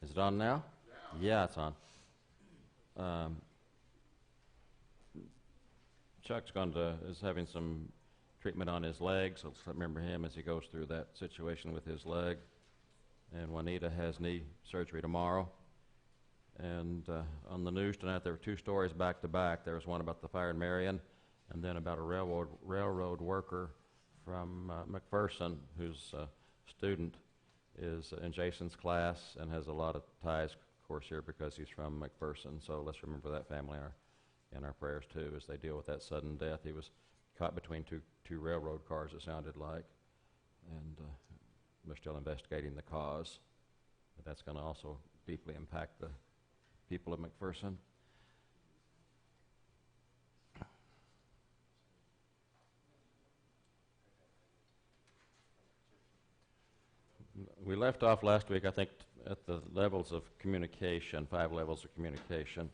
Is it on now? Yeah, it's on. Chuck's is having some treatment on his leg, so let's remember him as he goes through that situation with his leg. And Juanita has knee surgery tomorrow. And on the news tonight, there were two stories back to back. There was one about the fire in Marion, and then about a railroad worker from McPherson, whose student is in Jason's class and has a lot of ties, of course, here because he's from McPherson. So let's remember that family in our prayers too, as they deal with that sudden death. He was caught between two railroad cars, it sounded like, and they're still investigating the cause. But that's going to also deeply impact the people of McPherson. We left off last week, I think, at the levels of communication, 5 levels of communication.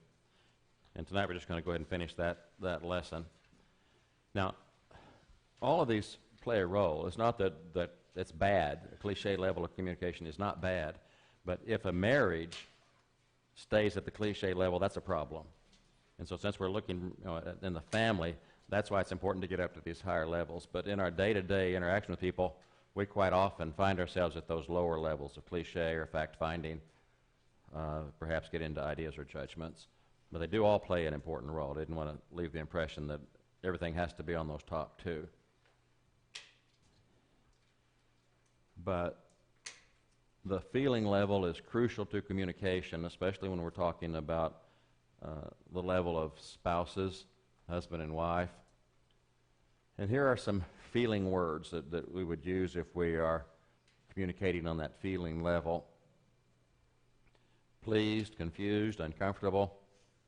And tonight we're just going to go ahead and finish that lesson. Now, all of these play a role. It's not that it's bad. A cliche level of communication is not bad. But if a marriage stays at the cliche level, that's a problem. And so since we're looking in the family, that's why it's important to get up to these higher levels. But in our day-to-day interaction with people, we quite often find ourselves at those lower levels of cliche or fact-finding, perhaps get into ideas or judgments. But they do all play an important role. I didn't want to leave the impression that everything has to be on those top 2. But the feeling level is crucial to communication, especially when we're talking about the level of spouses, husband and wife. And here are some feeling words that we would use if we are communicating on that feeling level. Pleased, confused, uncomfortable,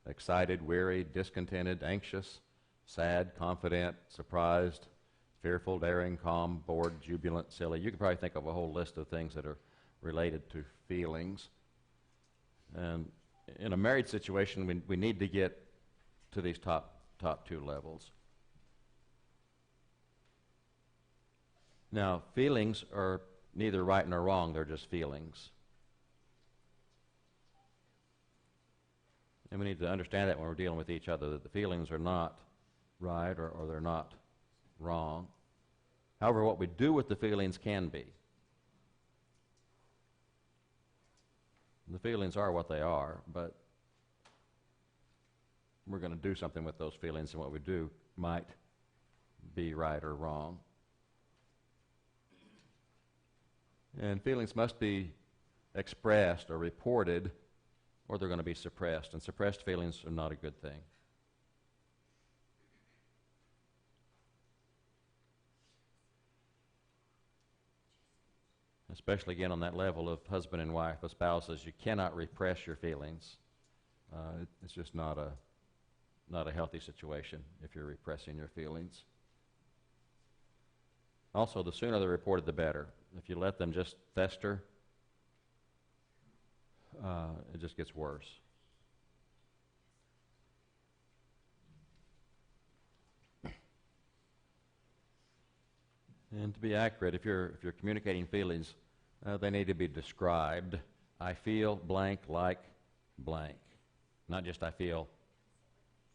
excited, weary, discontented, anxious, sad, confident, surprised, fearful, daring, calm, bored, jubilant, silly. You could probably think of a whole list of things that are related to feelings. And in a married situation, we need to get to these top 2 levels. Now, feelings are neither right nor wrong, they're just feelings. And we need to understand that when we're dealing with each other, that the feelings are not right or they're not wrong. However, what we do with the feelings can be. The feelings are what they are, but we're going to do something with those feelings, and what we do might be right or wrong. And feelings must be expressed or reported, or they're going to be suppressed. And suppressed feelings are not a good thing. Especially, again, on that level of husband and wife, of spouses, you cannot repress your feelings. It's just not a healthy situation if you're repressing your feelings. Also, the sooner they're reported, the better. If you let them just fester, it just gets worse. And to be accurate, if you're communicating feelings, they need to be described. I feel blank like blank. Not just I feel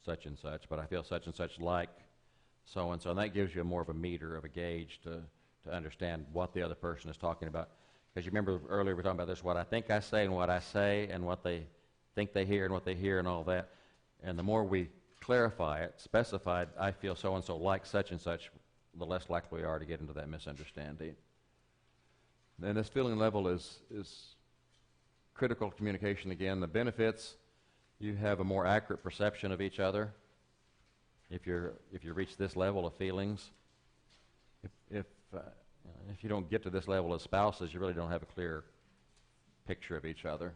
such and such, but I feel such and such like so and so. And that gives you more of a meter, of a gauge to understand what the other person is talking about. Because you remember earlier we were talking about this, what I think I say and what I say and what they think they hear and what they hear and all that. And the more we clarify it, specify, I feel so and so like such and such, the less likely we are to get into that misunderstanding. And this feeling level is critical communication again. The benefits, you have a more accurate perception of each other if you reach this level of feelings. If you don't get to this level as spouses, you really don't have a clear picture of each other.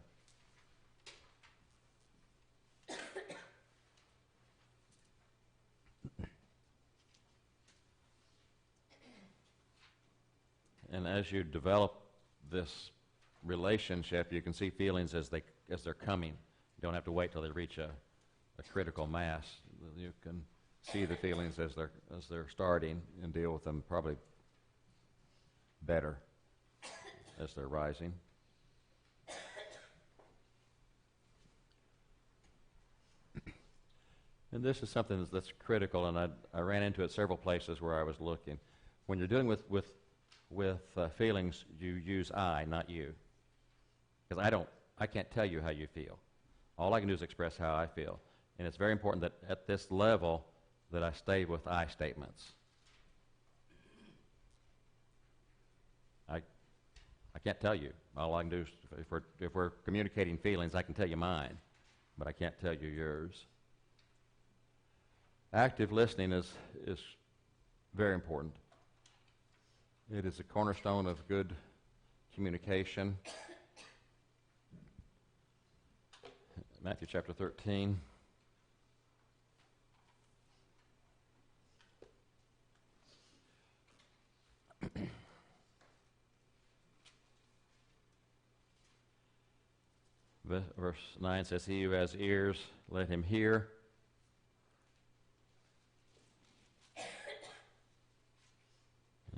And as you develop this relationship, you can see feelings as they're coming. You don't have to wait till they reach a critical mass. You can see the feelings as they're starting and deal with them probably better as they're rising. And this is something that's critical, and I ran into it several places where I was looking. When you're dealing with feelings, you use I, not you. Because I can't tell you how you feel. All I can do is express how I feel. And it's very important that at this level that I stay with I statements. I can't tell you. All I can do is, if we're communicating feelings, I can tell you mine, but I can't tell you yours. Active listening is very important. It is a cornerstone of good communication. Matthew chapter 13. Verse 9 says, "He who has ears, let him hear."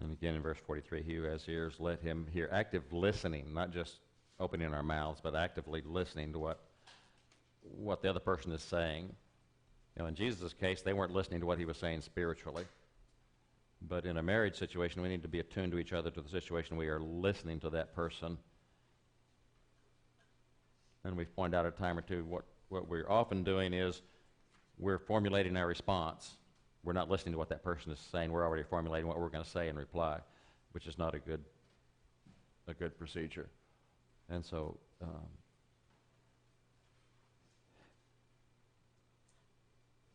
And again in verse 43, "He who has ears, let him hear." Active listening, not just opening our mouths, but actively listening to what the other person is saying. You know, in Jesus' case, they weren't listening to what he was saying spiritually. But in a marriage situation, we need to be attuned to each other, to the situation. We are listening to that person. And we've pointed out a time or two what we're often doing is we're formulating our response. We're not listening to what that person is saying. We're already formulating what we're going to say in reply, which is not a good procedure. And so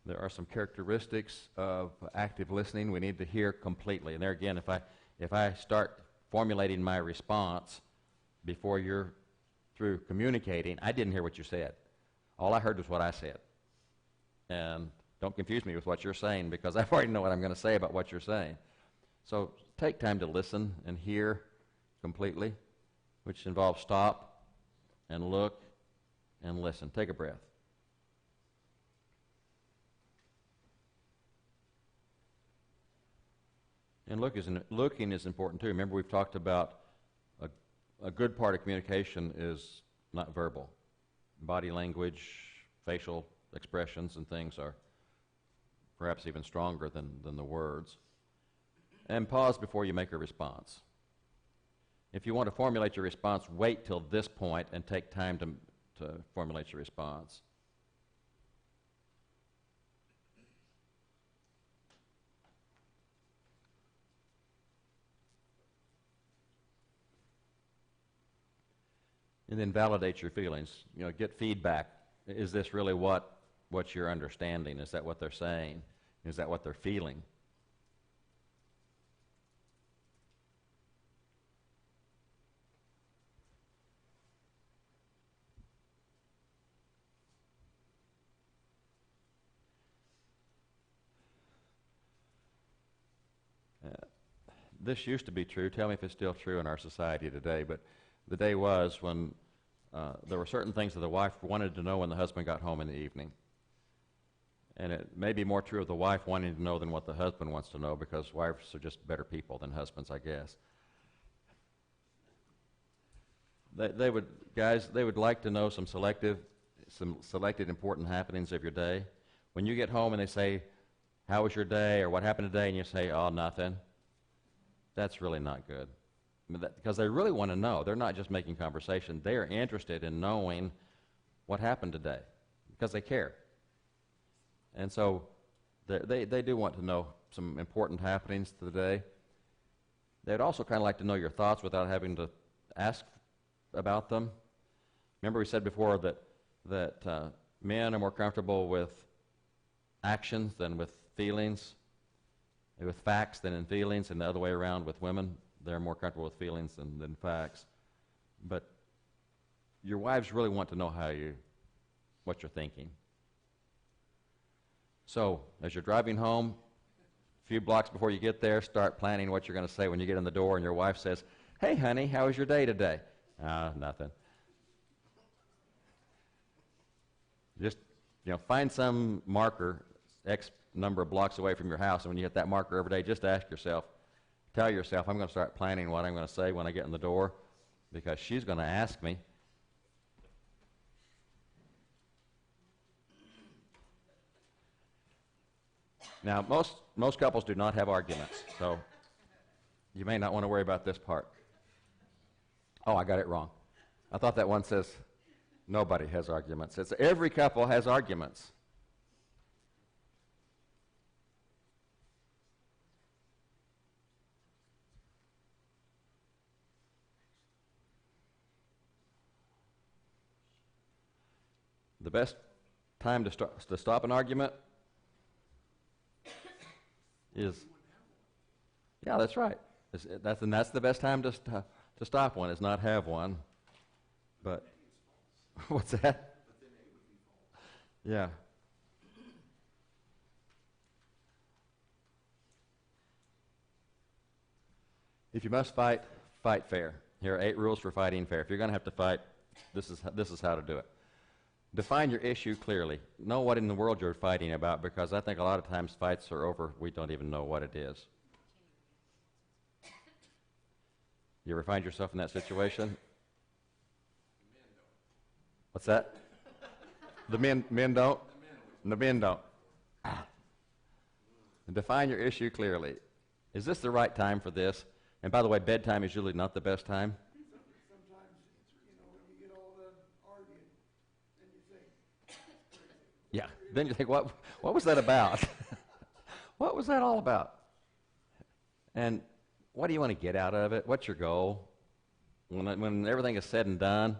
there are some characteristics of active listening. We need to hear completely. And there again, if I start formulating my response before you're through communicating, I didn't hear what you said. All I heard was what I said. And don't confuse me with what you're saying, because I already know what I'm going to say about what you're saying. So take time to listen and hear completely, which involves stop and look and listen. Take a breath. And looking is important too. Remember, we've talked about a good part of communication is not verbal. Body language, facial expressions and things are perhaps even stronger than the words. And pause before you make a response. If you want to formulate your response, wait till this point and take time to formulate your response. And then validate your feelings. You know, get feedback. Is this really what you're understanding? Is that what they're saying? Is that what they're feeling? This used to be true. Tell me if it's still true in our society today, but the day was when there were certain things that the wife wanted to know when the husband got home in the evening. And it may be more true of the wife wanting to know than what the husband wants to know, because wives are just better people than husbands, I guess. They would like to know some selected important happenings of your day. When you get home and they say, "How was your day?" or "What happened today?" and you say, "Oh, nothing," that's really not good. Because they really want to know. They're not just making conversation. They are interested in knowing what happened today because they care. And so they do want to know some important happenings today. They'd also kind of like to know your thoughts without having to ask about them. Remember we said before that men are more comfortable with actions than with feelings, with facts than in feelings, and the other way around with women. They're more comfortable with feelings than facts. But your wives really want to know what you're thinking. So, as you're driving home, a few blocks before you get there, start planning what you're going to say when you get in the door and your wife says, "Hey, honey, how was your day today?" Nothing. Just, find some marker X number of blocks away from your house, and when you hit that marker every day, just tell yourself, "I'm going to start planning what I'm going to say when I get in the door, because she's going to ask me." Now, most couples do not have arguments, so you may not want to worry about this part. Oh, I got it wrong. I thought that one says nobody has arguments. It's every couple has arguments. The best time to stop an argument is, yeah, that's right. That's the best time to stop one, is not have one. But what's that? Yeah. If you must fight, fight fair. Here are 8 rules for fighting fair. If you're going to have to fight, this is how to do it. Define your issue clearly. Know what in the world you're fighting about, because I think a lot of times fights are over, we don't even know what it is. You ever find yourself in that situation? What's that? The men don't? The men don't. Define your issue clearly. Is this the right time for this? And by the way, bedtime is usually not the best time. Sometimes, when you get all done arguing, then you think. Yeah. Then you think, what was that about? What was that all about? And what do you want to get out of it? What's your goal? When everything is said and done,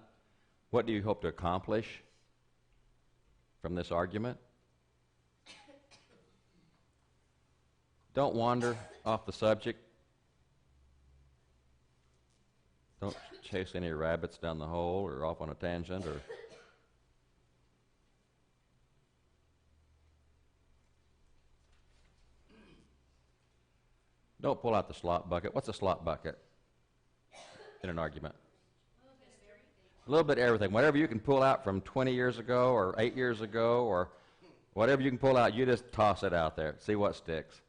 what do you hope to accomplish from this argument? Don't wander off the subject. Don't chase any rabbits down the hole or off on a tangent or don't pull out the slop bucket. What's a slop bucket in an argument? A little bit of everything. Whatever you can pull out from 20 years ago or 8 years ago or whatever you can pull out, you just toss it out there. See what sticks.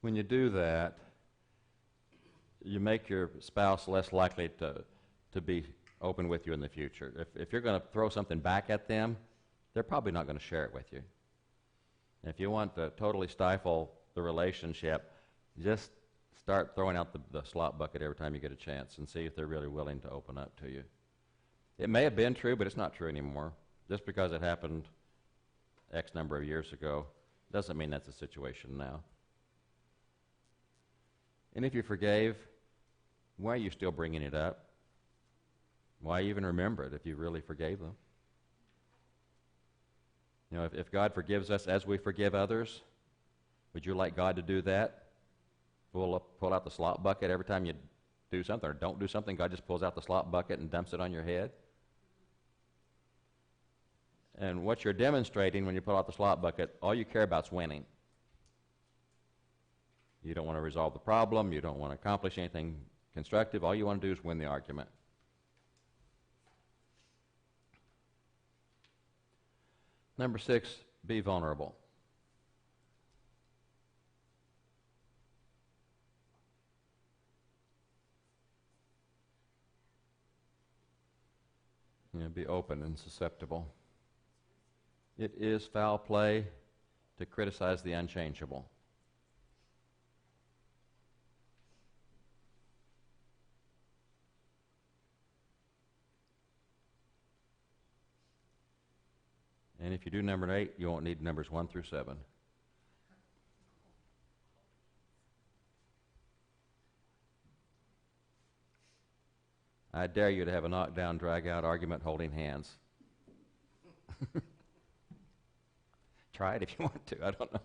When you do that, you make your spouse less likely to be open with you in the future. If you're going to throw something back at them, they're probably not going to share it with you. And if you want to totally stifle the relationship, just start throwing out the slop bucket every time you get a chance and see if they're really willing to open up to you. It may have been true, but it's not true anymore. Just because it happened X number of years ago doesn't mean that's the situation now. And if you forgave, why are you still bringing it up? Why even remember it if you really forgave them? If God forgives us as we forgive others, would you like God to do that? Pull out the slop bucket every time you do something or don't do something? God just pulls out the slop bucket and dumps it on your head? And what you're demonstrating when you pull out the slop bucket, all you care about is winning. You don't want to resolve the problem. You don't want to accomplish anything constructive. All you want to do is win the argument. Number 6, be vulnerable. Be open and susceptible. It is foul play to criticize the unchangeable. And if you do number 8, you won't need numbers 1 through 7. I dare you to have a knockdown, drag-out argument holding hands. Try it if you want to. I don't know.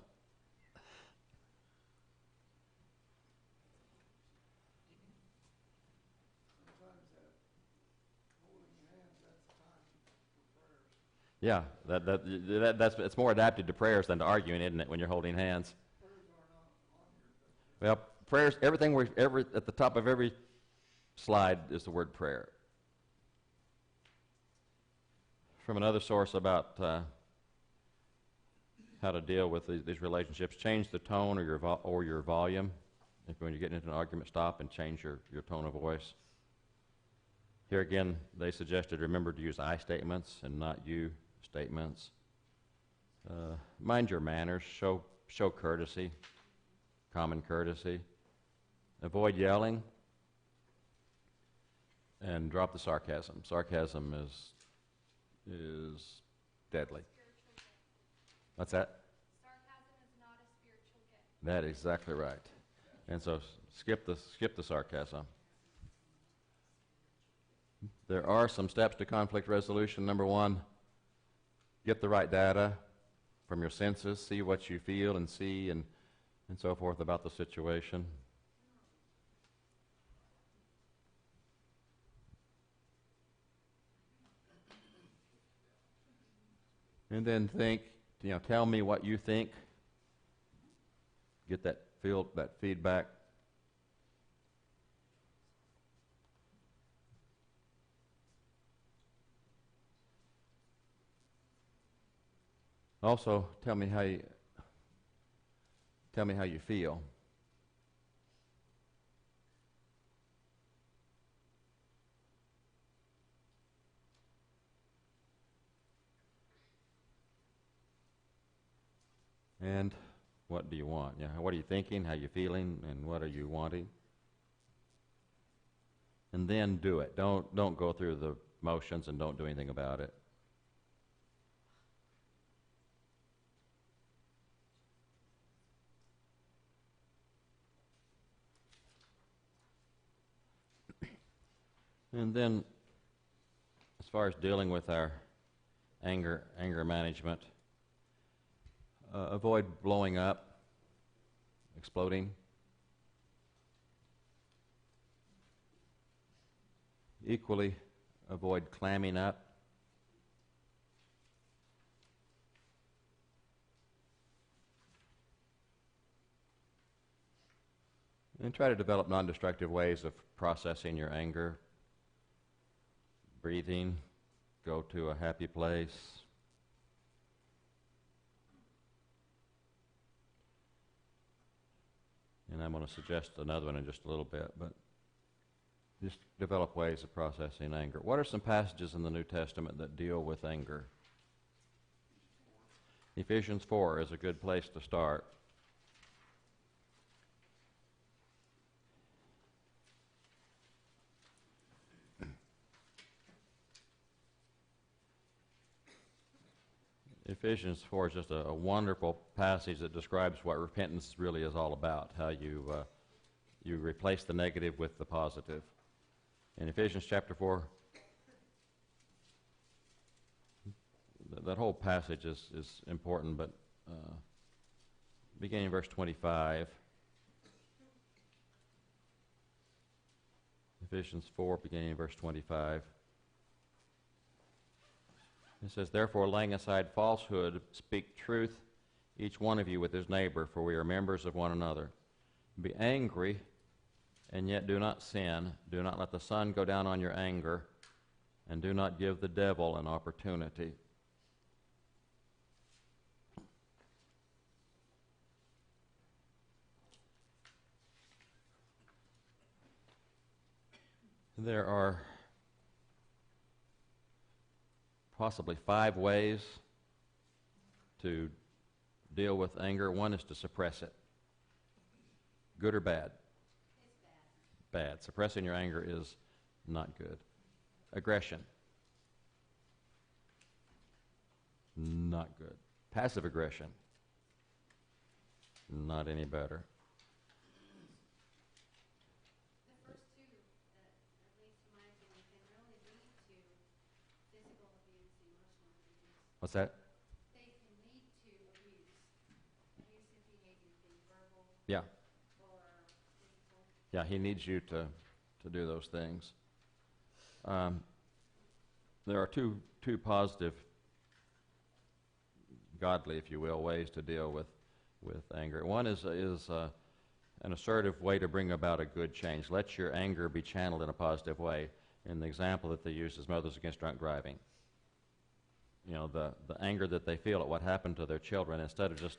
Sometimes that holding hands, that's time for prayers. Yeah, it's more adapted to prayers than to arguing, isn't it, when you're holding hands? Prayers are not on your. Well, prayers, at the top of every slide is the word prayer. From another source about how to deal with these relationships, change the tone or your volume. If when you get into an argument, stop and change your tone of voice. Here again, they suggested remember to use I statements and not you statements. Mind your manners. Show courtesy, common courtesy. Avoid yelling. And drop the sarcasm. Sarcasm is deadly. What's that? Sarcasm is not a spiritual gift. That is exactly right. And so skip the sarcasm. There are some steps to conflict resolution. Number one, get the right data from your senses, see what you feel and see and so forth about the situation. And then think, tell me what you think. Get that feedback. Also, tell me how you feel. And what do you want? What are you thinking? How are you feeling? And what are you wanting? And then do it. Don't go through the motions and don't do anything about it. And then, as far as dealing with our anger management, avoid blowing up, exploding. Equally, avoid clamming up. And try to develop non-destructive ways of processing your anger. Breathing, go to a happy place. And I'm going to suggest another one in just a little bit, but just develop ways of processing anger. What are some passages in the New Testament that deal with anger? Ephesians 4 is a good place to start. Ephesians 4 is just a wonderful passage that describes what repentance really is all about, how you replace the negative with the positive. In Ephesians chapter 4, that whole passage is important, but beginning in verse 25, Ephesians 4, beginning in verse 25, it says, "Therefore, laying aside falsehood, speak truth, each one of you with his neighbor, for we are members of one another. Be angry, and yet do not sin. Do not let the sun go down on your anger, and do not give the devil an opportunity." There are possibly 5 ways to deal with anger. One is to suppress it. Good or bad? It's bad. Bad. Suppressing your anger is not good. Aggression. Not good. Passive aggression. Not any better. The first two, at least in my opinion, can really lead to physical abuse, emotional abuse. What's that? They can lead to abuse. Abusive behavior, being verbal Yeah. or physical. Yeah, he needs you to do those things. There are two positive, godly, if you will, ways to deal with anger. One is an assertive way to bring about a good change. Let your anger be channeled in a positive way. In the example that they use is Mothers Against Drunk Driving. The anger that they feel at what happened to their children, instead of just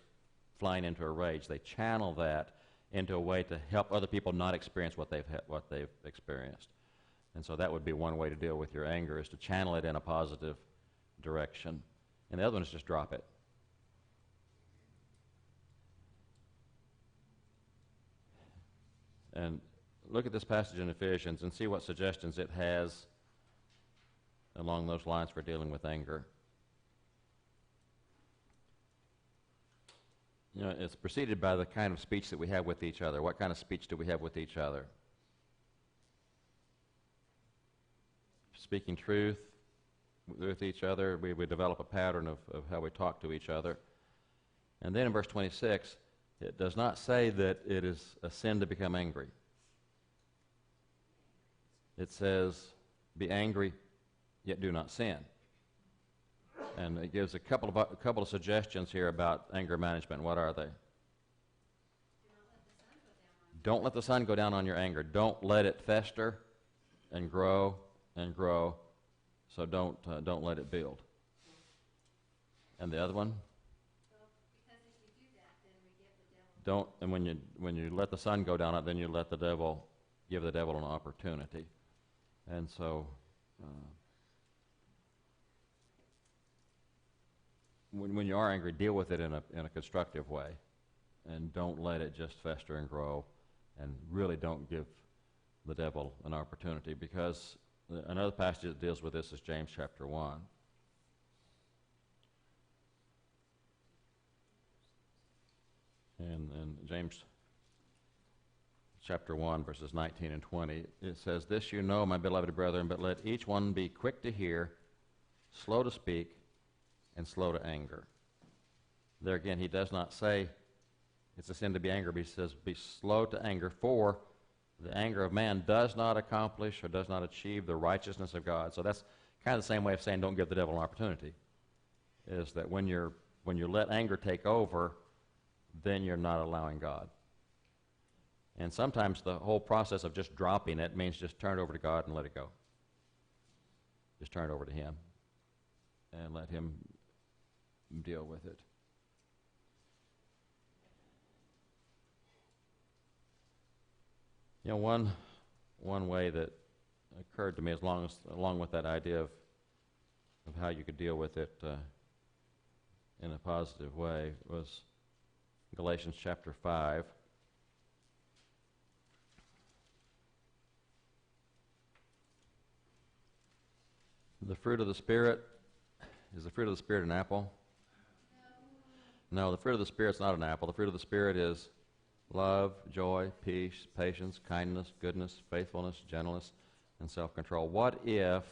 flying into a rage, they channel that into a way to help other people not experience what they've experienced. And so that would be one way to deal with your anger, is to channel it in a positive direction. And the other one is just drop it. And look at this passage in Ephesians and see what suggestions it has along those lines for dealing with anger. You know, it's preceded by the kind of speech that we have with each other. What kind of speech do we have with each other? Speaking truth with each other. We develop a pattern of how we talk to each other. And then in verse 26, it does not say that it is a sin to become angry. It says, be angry, yet do not sin. And it gives a couple of suggestions here about anger management. What are they? Don't let the sun go down on your anger. Don't let it fester and grow and grow. So don't let it build. And the other one? Because if we do that, then we give the devil. Don't. And when you let the sun go down it, then you let the devil give the devil an opportunity. And so. When you are angry, deal with it in a constructive way, and don't let it just fester and grow, and really don't give the devil an opportunity, because another passage that deals with this is James chapter 1. And James chapter 1, verses 19 and 20, it says, "This you know, my beloved brethren, but let each one be quick to hear, slow to speak, and slow to anger." There again, he does not say it's a sin to be angry, but he says be slow to anger, for the anger of man does not accomplish or does not achieve the righteousness of God. So that's kind of the same way of saying don't give the devil an opportunity, is that when you let anger take over, then you're not allowing God. And sometimes the whole process of just dropping it means just turn it over to God and let it go. Just turn it over to Him and let Him deal with it. You know, one way that occurred to me, along with that idea of how you could deal with it in a positive way, was Galatians chapter 5. The fruit of the Spirit, is the fruit of the Spirit an apple? No, the fruit of the Spirit's not an apple. The fruit of the Spirit is love, joy, peace, patience, kindness, goodness, faithfulness, gentleness, and self-control. What if,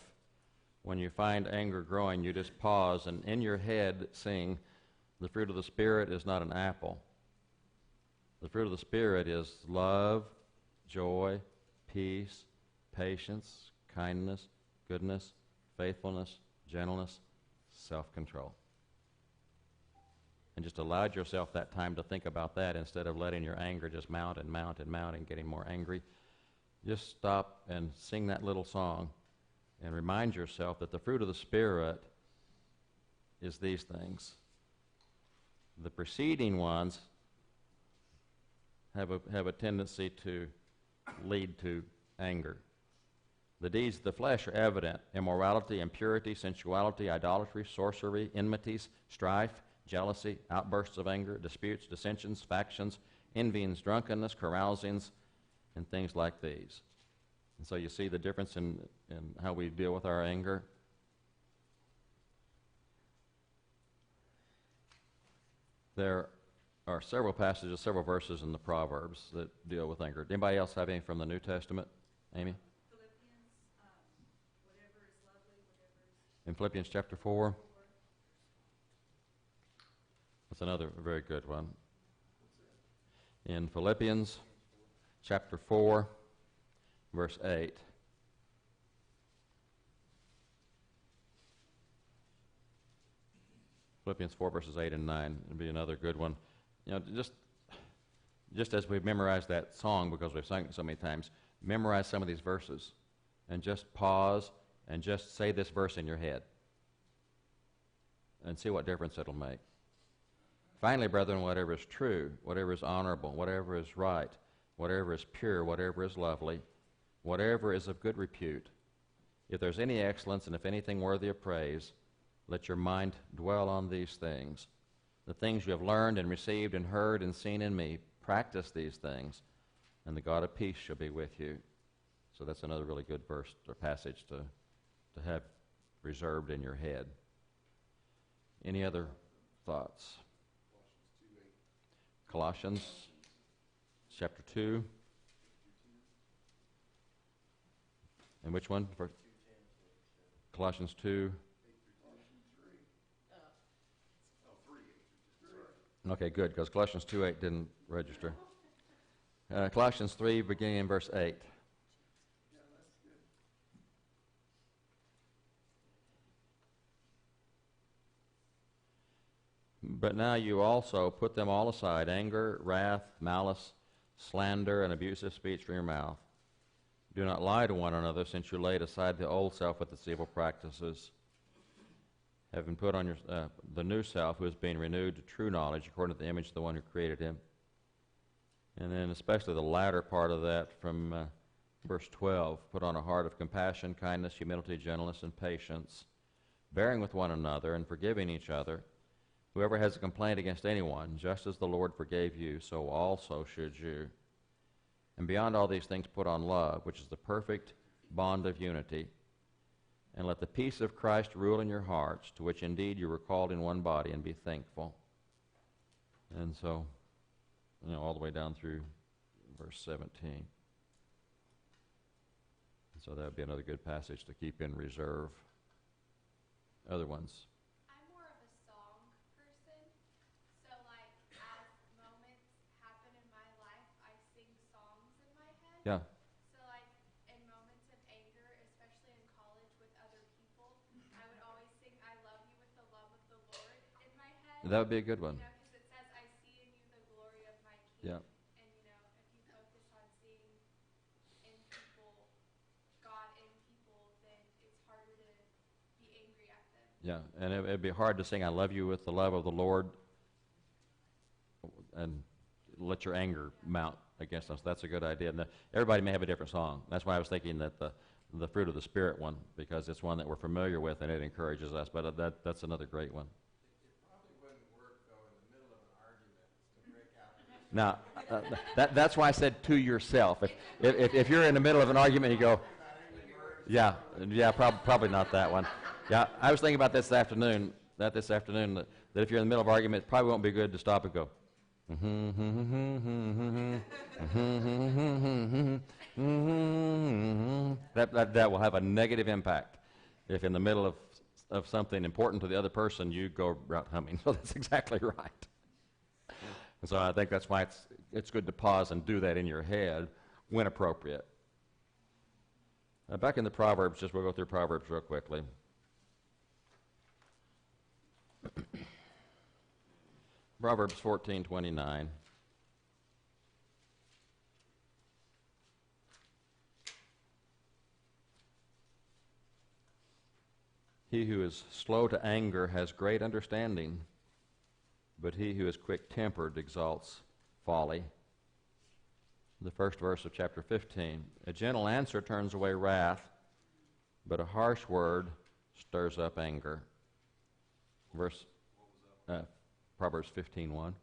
when you find anger growing, you just pause and in your head sing, the fruit of the Spirit is not an apple. The fruit of the Spirit is love, joy, peace, patience, kindness, goodness, faithfulness, gentleness, self-control. And just allowed yourself that time to think about that instead of letting your anger just mount and mount and mount and getting more angry. Just stop and sing that little song and remind yourself that the fruit of the Spirit is these things. The preceding ones have a tendency to lead to anger. The deeds of the flesh are evident: immorality, impurity, sensuality, idolatry, sorcery, enmities, strife, jealousy, outbursts of anger, disputes, dissensions, factions, envyings, drunkenness, carousings, and things like these. And so you see the difference in how we deal with our anger. There are several passages, several verses in the Proverbs that deal with anger. Anybody else have any from the New Testament? Amy? Philippians, whatever is lovely, whatever is... In Philippians chapter 4? That's another very good one. In Philippians chapter 4, verse 8. Philippians 4, verses 8 and 9 would be another good one. You know, just as we've memorized that song because we've sung it so many times, memorize some of these verses and just pause and just say this verse in your head and see what difference it'll make. Finally, brethren, whatever is true, whatever is honorable, whatever is right, whatever is pure, whatever is lovely, whatever is of good repute, if there's any excellence and if anything worthy of praise, Let your mind dwell on these things. The things you have learned and received and heard and seen in me, practice these things, and the God of peace shall be with you. So that's another really good verse or passage to have reserved in your head. Any other thoughts? Colossians chapter 2. And which one? Colossians 2. Okay, good, because Colossians 2:8 didn't register. Colossians 3, beginning in verse 8. But now you also put them all aside, anger, wrath, malice, slander, and abusive speech from your mouth. Do not lie to one another, since you laid aside the old self with its evil practices, having put on the new self, who is being renewed to true knowledge according to the image of the one who created him. And then especially the latter part of that from verse 12, put on a heart of compassion, kindness, humility, gentleness, and patience, bearing with one another and forgiving each other. Whoever has a complaint against anyone, just as the Lord forgave you, so also should you. And beyond all these things put on love, which is the perfect bond of unity. And let the peace of Christ rule in your hearts, to which indeed you were called in one body, and be thankful. And so, all the way down through verse 17. So that would be another good passage to keep in reserve. Other ones? I'm more of a song person. So, like, as moments happen in my life, I sing songs in my head. Yeah. So, like, in moments of anger, especially in college with other people, I would always sing I love you with the love of the Lord in my head. That would be a good one. Because it says, I see in you the glory of my King. Yeah. And, if you focus on seeing in people, God in people, then it's harder to be angry at them. Yeah, and it'd be hard to sing I love you with the love of the Lord and let your anger mount against us. That's a good idea. And everybody may have a different song. That's why I was thinking that the fruit of the Spirit one, because it's one that we're familiar with and it encourages us. But that's another great one. It probably wouldn't work, though, in the middle of an argument to break out. Now, that's why I said to yourself. If you're in the middle of an argument, you go, yeah, probably not that one. Yeah, I was thinking about this afternoon, that if you're in the middle of an argument, it probably won't be good to stop and go. That will have a negative impact. If in the middle of something important to the other person, you go out humming. So that's exactly right. And so I think that's why it's good to pause and do that in your head when appropriate. Back in the Proverbs, we'll go through Proverbs real quickly. Proverbs 14:29. He who is slow to anger has great understanding, but he who is quick-tempered exalts folly. The first verse of chapter 15. A gentle answer turns away wrath, but a harsh word stirs up anger. Proverbs 15:1.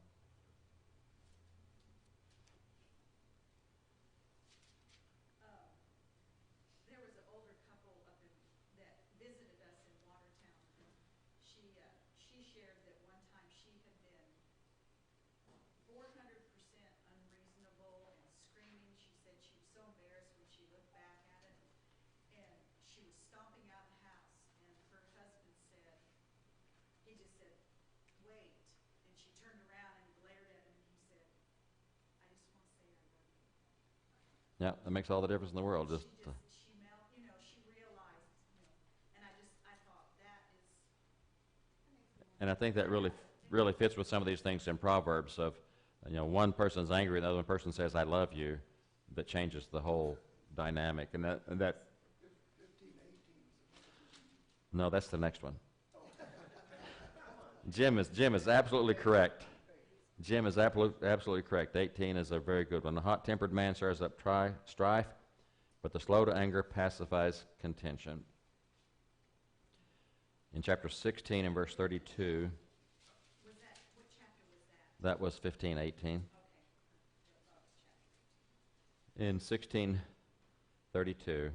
There was an older couple that visited us in Watertown. She shared that one time she had been 400% unreasonable and screaming. She said she was so embarrassed when she looked back at it, and she was stomping out of the house, and her husband said, he just said, wait, and she turned around and glared at him, and he said, I just want to say I love you. Yeah, that makes all the difference in the world. She realized, and I thought that is. And I think that really fits with some of these things in Proverbs of, one person's angry and the other person says, I love you, that changes the whole dynamic. And that 15, 18. no, that's the next one. Jim is absolutely correct. Jim is absolutely correct. 18 is a very good one. The hot-tempered man stirs up strife, but the slow to anger pacifies contention. In chapter 16 and verse 32, Was that, what chapter was that? that was 15:18. Okay. I thought it was chapter 18. In 16:32,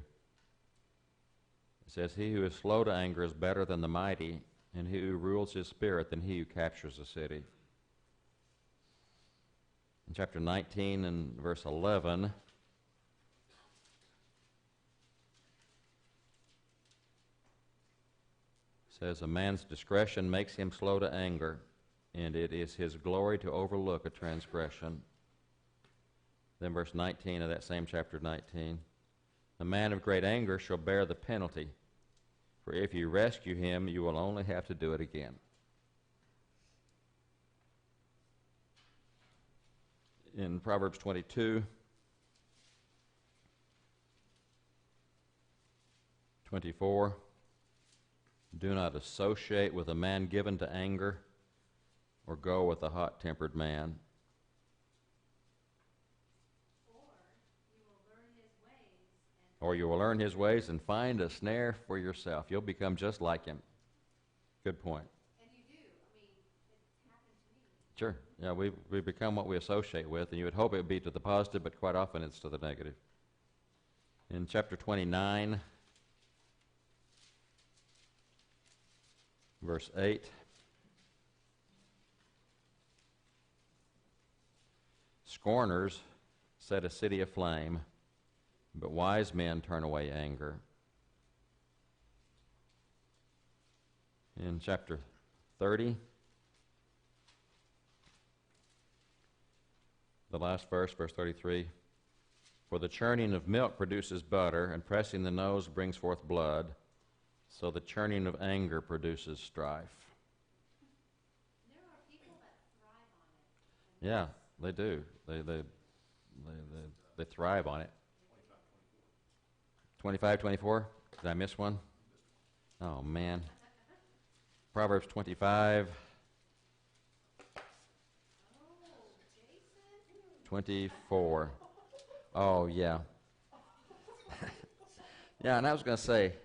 it says, "He who is slow to anger is better than the mighty, and he who rules his spirit than he who captures a city." In chapter 19 and verse 11, says, "A man's discretion makes him slow to anger, and it is his glory to overlook a transgression." Then verse 19 of that same chapter 19, "A man of great anger shall bear the penalty, for if you rescue him, you will only have to do it again." In Proverbs 22:24, "Do not associate with a man given to anger, or go with a hot-tempered man." Or you will learn his ways and find a snare for yourself. You'll become just like him. Good point. And you do. I mean, it's happened to me. Sure. Yeah, we become what we associate with, and you would hope it would be to the positive, but quite often it's to the negative. In chapter 29, verse 8, "Scorners set a city aflame, but wise men turn away anger." In chapter 30, the last verse, verse 33, "For the churning of milk produces butter, and pressing the nose brings forth blood, so the churning of anger produces strife." There are people that thrive on it. Yeah, they do. They thrive on it. 25, 24? Did I miss one? Oh, man. Proverbs 25, Oh, Jason? 24. Oh, yeah. Yeah, and I was going to say,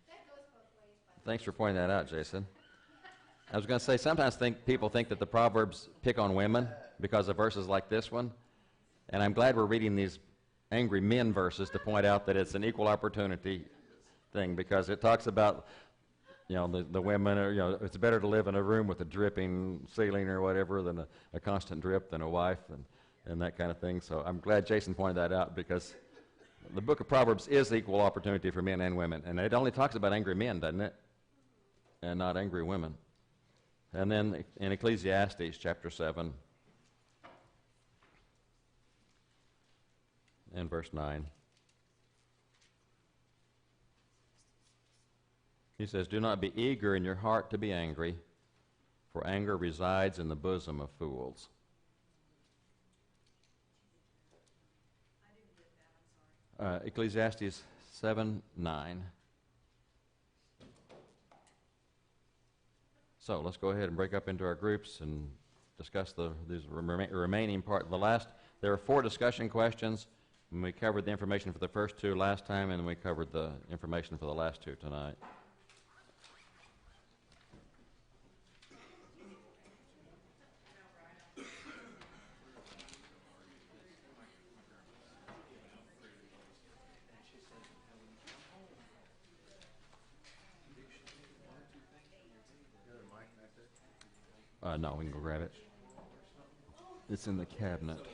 That goes both ways, but thanks for pointing that out, Jason. I was going to say, sometimes people think that the Proverbs pick on women because of verses like this one. And I'm glad we're reading these angry men verses to point out that it's an equal opportunity thing, because it talks about, the women, it's better to live in a room with a dripping ceiling or whatever than a constant drip than a wife and that kind of thing. So I'm glad Jason pointed that out, because the book of Proverbs is equal opportunity for men and women. And it only talks about angry men, doesn't it? And not angry women. And then in Ecclesiastes chapter 7 and verse 9, he says, "Do not be eager in your heart to be angry, for anger resides in the bosom of fools." I didn't get that, I'm sorry. Ecclesiastes 7:9. So let's go ahead and break up into our groups and discuss these remaining part. There are 4 discussion questions, and we covered the information for the first 2 last time, and we covered the information for the last 2 tonight. No, we can go grab it. It's in the cabinet.